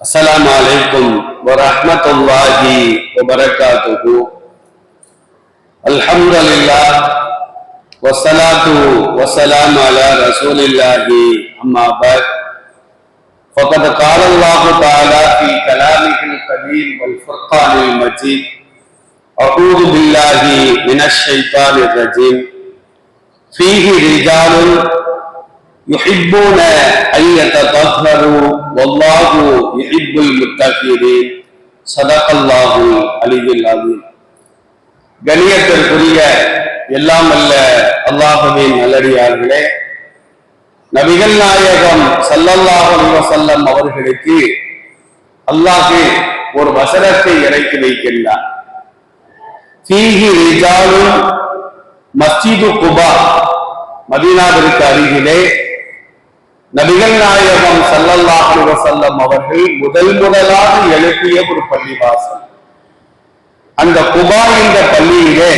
السلام عليكم ورحمة الله وبركاته. الحمد لله والصلاة والسلام على رسول الله. أما بعد فقد قال الله تعالى في كلامه القديم والفرقان المجيد: أعوذ بالله من الشيطان الرجيم. فيه رجال يحبون أن يتطهروا والله يحب المتطهرين. صدق الله العلي العظيم. கணியத்திற்குரிய எல்லாம் அல்ல அல்லாஹ்வின் நல்லடியார்களே, நபிகள் நாயகம் ஸல்லல்லாஹு அலைஹி வஸல்லம் அவர்களுக்கு அல்லாஹ் ஒரு வசனத்தை இறக்கி வைக்கின்றார். ஃபீஹி ரிஜாலுன் மஸ்ஜிது குபா, மதீனாவிற்கு அருகிலே நபிகள் நாயகம் ஸல்லல்லாஹு அலைஹி வஸல்லம் அவர்கள் முதலாக எழுப்பிய ஒரு பள்ளிவாசல். அந்த குபா என்ற பள்ளியிலே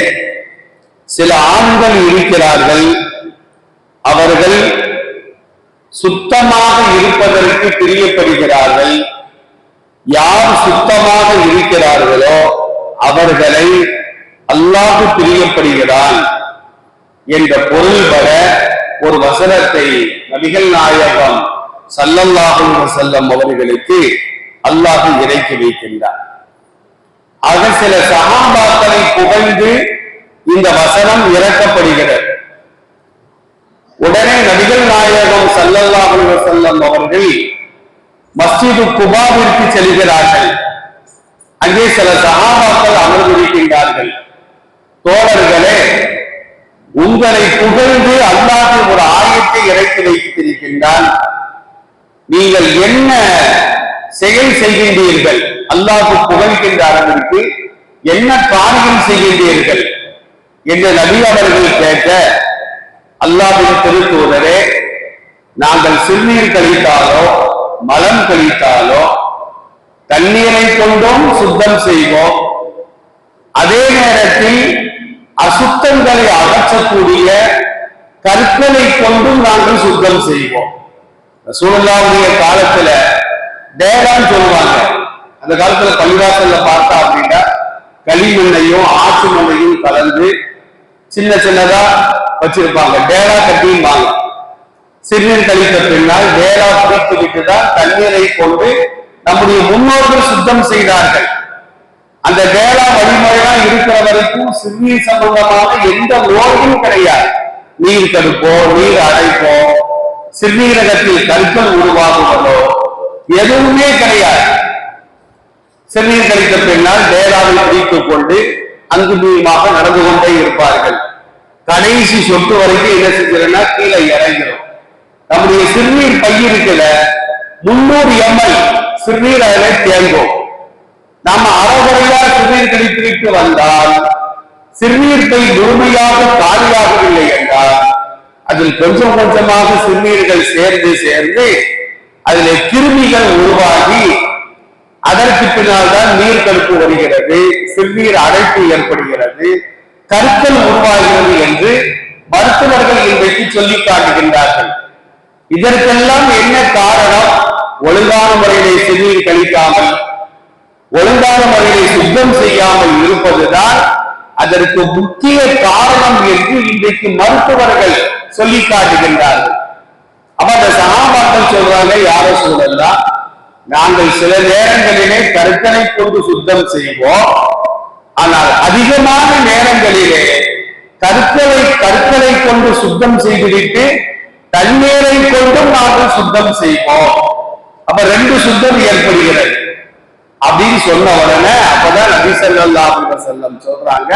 சில ஆண்கள் இருக்கிறார்கள். அவர்கள் சுத்தமாக இருப்பதற்கு பிரியப்படுகிறார்கள். யார் சுத்தமாக இருக்கிறார்களோ அவர்களை அல்லாஹ் பிரியப்படுகிறான் என்ற பொருள்பட ஒரு வசனத்தை நபிகள் நாயகம் ஸல்லல்லாஹு அலைஹி வஸல்லம் அவர்களுக்கு அல்லாஹ் இறக்கி வைக்கின்றார். ஆக சில சஹாபாக்களை புகழ்ந்து இந்த வசனம் இறக்கப்படுகிறது. உடனே நபிகள் நாயகம் ஸல்லல்லாஹு அலைஹி வஸல்லம் அவர்கள் மஸ்ஜிது குபாவிற்கு செல்கிறார்கள். அங்கே சில சஹாபாக்கள் அமர்ந்திருக்கின்றார்கள். தோழர்களே, உங்களை புகழ்ந்து அல்லாஹ் ஒரு ஆயத்தை இறக்கி வைத்திருக்கின்றான். நீங்கள் என்ன செயல் செய்கின்றீர்கள்? அல்லாஹ் புகழ்கின்ற அளவிற்கு என்ன காரியம் செய்கின்றீர்கள் என்று நபி அவர்கள் கேட்க, அல்லாஹ்வின் திருத்தூதரே, நாங்கள் சிறுநீர் கழித்தாலோ மலம் கழித்தாலோ தண்ணீரை கொண்டும் சுத்தம் செய்வோம். அதே நேரத்தில் அசுத்தங்களை அகற்றக்கூடிய கற்களை கொண்டும் நாங்கள் சுத்தம் செய்வோம். ரசூலுல்லாஹ்வுடைய காலத்துல டேரான்னு சொல்லுவாங்க. அந்த காலத்துல பள்ளிவாசல்ல பார்த்தா அப்படின்னா களிமண்ணையும் ஆற்று மண்ணையும் கலந்து சின்ன சின்னதா வச்சிருப்பாங்க. டேரா கட்டியும்பாங்க. சிறுநீர் கழித்த பின்னால் டேரா பிடித்து விட்டுதான் தண்ணீரை கொண்டு நம்முடைய முன்னோர்கள் சுத்தம் செய்தார்கள். அந்த டேரா வழிமுறைதான் இருக்கிற வரைக்கும் சிறுநீர் சம்பந்தமான எந்த நோயும் கிடையாது. நீர் தடுப்போ, நீர் அடைப்போ, சிறுநீரகத்தில் கற்கள் உருவாகுவதோ எதுவுமே கிடையாது. சிறுநீர் கழித்த பின்னால் டேராவை பிடித்துக் கொண்டு அங்குமாக நடந்து கொண்டே இருப்பார்கள். கடைசி சொட்டு வரைக்கும் என்ன செஞ்சிருந்தா கீழே இறங்கிறோம். நம்முடைய சிறுநீர் பையிருக்குல 300 ml சிறுநீர் அதில் தேங்கும். நாம அறகுறையா சிறுநீர் கழித்துவிட்டு வந்தால் சிறுநீர் பை முழுமையாக காலியாகவில்லை என்றால் அதில் கொஞ்சம் கொஞ்சமாக சிறுநீர்கள் சேர்ந்து அதில் கிருமிகள் உருவாகி அதற்கு பின்னால் தான் நீர் கடுப்பு வருகிறது, சிறுநீர் அடைப்பு ஏற்படுகிறது, கற்கள் உருவாகிறது என்று மருத்துவர்கள் இன்றைக்கு சொல்லி காட்டுகின்றார்கள். இதற்கெல்லாம் என்ன காரணம்? ஒழுங்கான முறையிலே சிறுநீர் கழிக்காமல், ஒழுங்கான முறையை சுத்தம் செய்யாமல் இருப்பதுதான் அதற்கு முக்கிய காரணம் என்று இன்றைக்கு மருத்துவர்கள் சொல்லி காட்டுகின்றார்கள். அப்ப அந்த சஹாபாக்கள் சொல்றாங்க, யார சூழல்லாம் நாங்கள் சில நேரங்களிலே கற்களை கொண்டு சுத்தம் செய்வோம், ஆனால் அதிகமான நேரங்களிலே கற்களை கொண்டு சுத்தம் செய்துவிட்டு தண்ணீரை கொண்டும் நாங்கள் சுத்தம் செய்வோம். அப்ப 2 சுத்தம் ஏற்படுகிறது அப்படின்னு சொன்ன உடனே அப்பதான் நபி ஸல்லல்லாஹு அலைஹி வஸல்லம் சொல்றாங்க,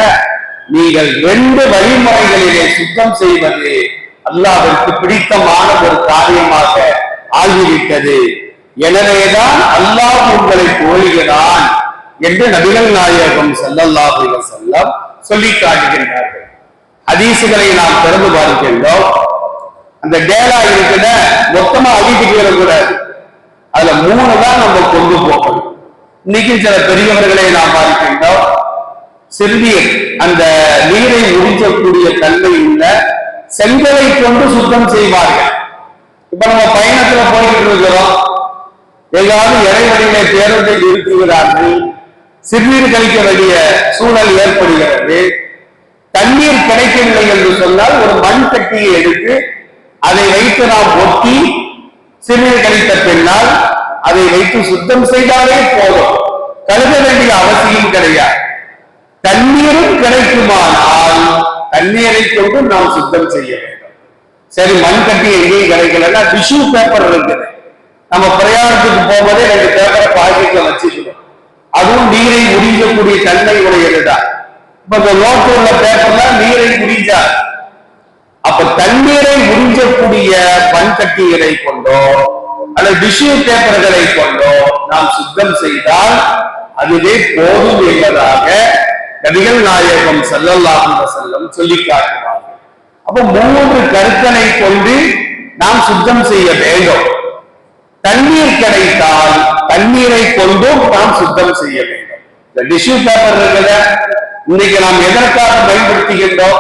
நீங்கள் 2 வழிமுறைகளிலே சுத்தம் செய்வது அல்லாஹ்விற்கு பிடித்தமான ஒரு காரியமாக ஆகிவிட்டது. எனவேதான் அல்லாஹ் உங்களை புகழ்கிறான் என்று நபிகள் நாயகம் ஸல்லல்லாஹு அலைஹி வஸல்லம் சொல்லி காட்டுகின்றார்கள். ஹதீசுகளை நாம் திறந்து பார்க்கின்றோம். அந்த டேரா இருக்கிற மொத்தமா அழித்து போயிடக்கூடாது. அதுல 3 தான் நம்ம கொண்டு போகணும். இன்னைக்கு சில பெரியவர்களை நாம் பார்க்கின்றோம். சிறுநீர் அந்த நீரை உறிஞ்சக்கூடிய தன்மை உள்ள செங்கலை கொண்டு சுத்தம் செய்வார்கள். இப்ப நம்ம பயணத்துல போய்கிட்டு இருக்கிறோம். ஏதாவது இறைவனிலே பேருந்தை நிறுத்துகிறார்கள், சிறுநீர் கழிக்க வேண்டிய சூழல் ஏற்படுகிறது. தண்ணீர் கிடைக்கவில்லை என்று சொன்னால் ஒரு மண் கட்டியை எடுத்து அதை வைத்து நாம் ஒட்டி சிறுநீர் கழித்த பின்னால் அதை வைத்து சுத்தம் செய்தாலே போதும், கழுத வேண்டிய அவசியம் கிடையாது. தண்ணீரும் கிடைக்குமானால் தண்ணீரை கொண்டு நாம் சுத்தம் செய்ய வேண்டும். சரி, மண் கட்டி எங்கேயும் கிடைக்கலன்னா டிஷ்யூ பேப்பர் இருக்குது, நம்ம பிரயாணத்துக்கு போகும்போதே 2 பேப்பரை பாக்கெட்ல வச்சுக்கணும். அதுவும் நீரை உறிஞ்சக்கூடிய தன்மை உடையதுதான். இப்ப இந்த நோட்டு உள்ள பேப்பர்லாம் நீரை உறிஞ்சார். அப்ப தண்ணீரை உறிஞ்சக்கூடிய மண்கட்டிகளை கொண்டோ அல்லது டிஷ்யூ பேப்பர்களை கொண்டோ நாம் சுத்தம் செய்தால் அதுவே போதும் என்பதாக நபிகள் நாயகம் ஸல்லல்லாஹு அலைஹி வஸல்லம் சொல்லி காட்டுவார்கள். அப்ப 3 கருத்தனை கொண்டு நாம் சுத்தம் செய்ய வேண்டும். தண்ணீர் கிடைத்தால் தண்ணீரை கொண்டும் நாம் சுத்தம் செய்ய வேண்டும். இந்த டிஷ்யூ பேப்பர் இருக்கிற இன்னைக்கு நாம் எதற்காக பயன்படுத்துகின்றோம்?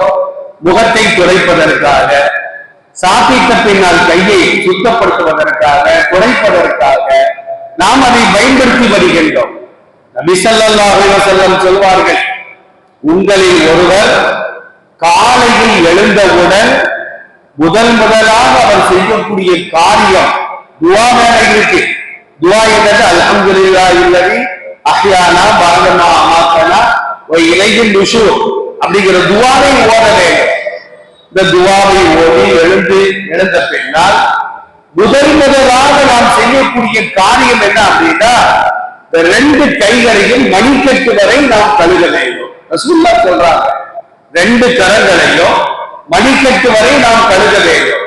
முகத்தை துடைப்பதற்காக, சாப்பிட்ட பின்னால் கையை சுத்தப்படுத்துவதற்காக, துடைப்பதற்காக நாம் அதை பயன்படுத்தி வருகின்றோம். நபி ஸல்லல்லாஹு அலைஹி வஸல்லம் சொல்வார்கள், உங்களில் ஒருவர் காலையில் எழுந்தவுடன் முதலாக அவர் செய்யக்கூடிய காரியம் துஆ வேற இருக்கு. துஆ என்பது அல்ஹம்துலில்லாஹி அல்லதி அஹ்யானா பஅதமா அமாத்தனா வ இலைஹின் நுஷூர் அப்படிங்கிற துஆவை ஓத வேண்டும். இந்த துஆவை ஓதி எழுந்த பின்னால் முதலாக நாம் செய்யக்கூடிய காரியம் என்ன அப்படின்னா, 2 கைகளையும் மணிக்கட்டு வரை நாம் கழுக வேண்டும். ரசூலுல்லாஹ் சொல்றாங்க, 2 கரங்களையும் மணிக்கட்டு வரை நாம் கழுக வேண்டும்.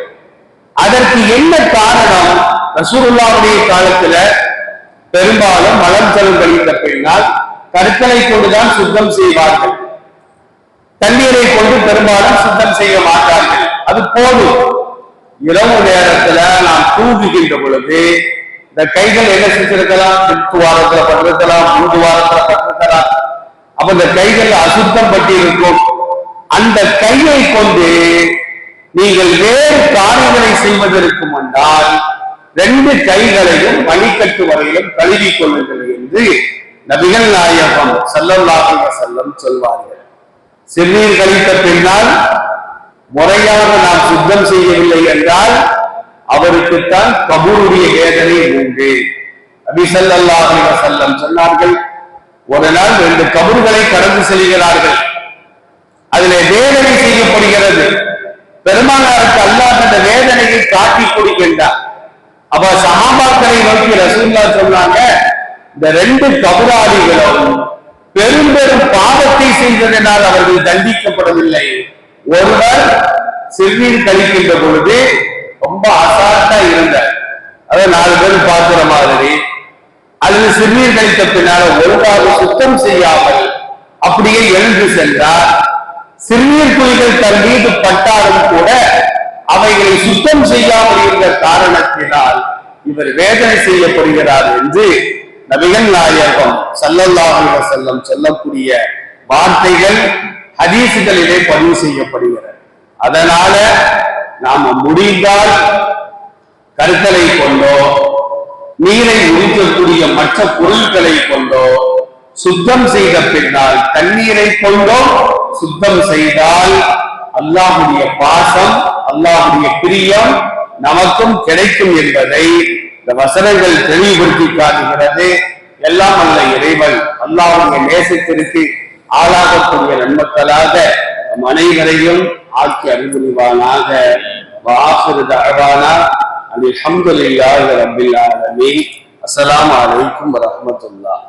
அதற்கு என்ன காரணம்? ரசூலுல்லாஹ்வுடைய காலத்துல பெரும்பாலும் மலம் ஜலம் கழித்த பின்னால் கற்களை கொண்டுதான் சுத்தம் செய்வார்கள். தண்ணீரை கொண்டு பெரும்பாலும் சுத்தம் செய்ய மாட்டார்கள். அது போதும். இரவு நேரத்துல நாம் தூங்குகின்ற பொழுது இந்த கைகள் என்ன செஞ்சிருக்கலாம்? துவாரத்துல பட்டிருக்கலாம், முன்துவாரத்துல பட்டிருக்கலாம். அப்ப இந்த கைகள் அசுத்தம் பட்டி இருக்கும். அந்த கையை கொண்டு நீங்கள் வேறு காரியங்களை செய்வதற்கு முன்னால் 2 கைகளையும் மணிக்கட்டு வரையிலும் கழுவிக் கொள்ளுங்கள் என்று நபிகள் நாயகம் ஸல்லல்லாஹு அலைஹி வஸல்லம் சொல்வார்கள். சிறுநீர் கழித்த பின்னால் முறையாக நாம் சுத்தம் செய்யவில்லை என்றால் அவருக்குத்தான் கபூருடைய வேதனை உண்டு. நபி ஸல்லல்லாஹு அலைஹி வஸல்லம் சொன்னார்கள், ஒரு நாள் 2 கபூர்களை கடந்து செல்கிறார்கள். அதிலே வேதனை செய்யப்படுகிறது. பெருமானாருக்கு அல்லாஹ் அந்த வேதனையை காட்டி கொடுக்கின்றார். அப்ப சஹாபாக்களை நோக்கி ரசூலுல்லாஹ் சொன்னாங்க, இந்த 2 கபராளிகளும் பெரும் பாவத்தை செய்ததனால் அவர்கள் தண்டிக்கப்படவில்லை. ஒருவர் சிறுநீர் கழிக்கின்ற பொழுது ரொம்ப அசால்ட்டா இருந்தார், அதை 4 பேர் பார்க்கிற மாதிரி, அல்லது சிறுநீர் கழித்த பின்னால ஒருவாறு சுத்தம் செய்யாமல் அப்படியே எழுந்து சென்றார். சிறுநீர் குழிகள் தன் மீது பட்டாலும் கூட அவைகளை சுத்தம் செய்யாமல் இருந்த காரணத்தினால் இவர் வேதனை செய்யப்படுகிறார் என்று நபிகள் நாயகம் ஸல்லல்லாஹு அலைஹி வஸல்லம் சொல்லக்கூடிய வார்த்தைகள் ஹதீஸ்களிலே பதிவு செய்யப்படுகிறது. அதனால நாம முடிந்தால் கற்களை கொண்டோ நீரை உறிஞ்சக்கூடிய மற்ற பொருட்களை கொண்டோ சுத்தம் செய்த பின்னால் தண்ணீரை கொண்டோ சுத்தம் செய்தால் அல்லாஹ்வுடைய பாசம், அல்லாஹ்வுடைய பிரியம் நமக்கும் கிடைக்கும் என்பதை இந்த வசனங்கள் தெளிவுபடுத்தி காட்டுகிறது. எல்லாம் அல்ல இறைவன் அல்லாஹ்வுடைய நேசத்திற்கு ஆளாகக்கூடிய நன்மக்களாக நம் அனைவரையும் ஆக்கி அருள்புரிவானாக. வாஹிரு தஅவானா அல்ஹம்துலில்லாஹி ரப்பில் ஆலமீன். அஸ்ஸலாமு அலைக்கும் வரஹ்மத்துல்லாஹ்.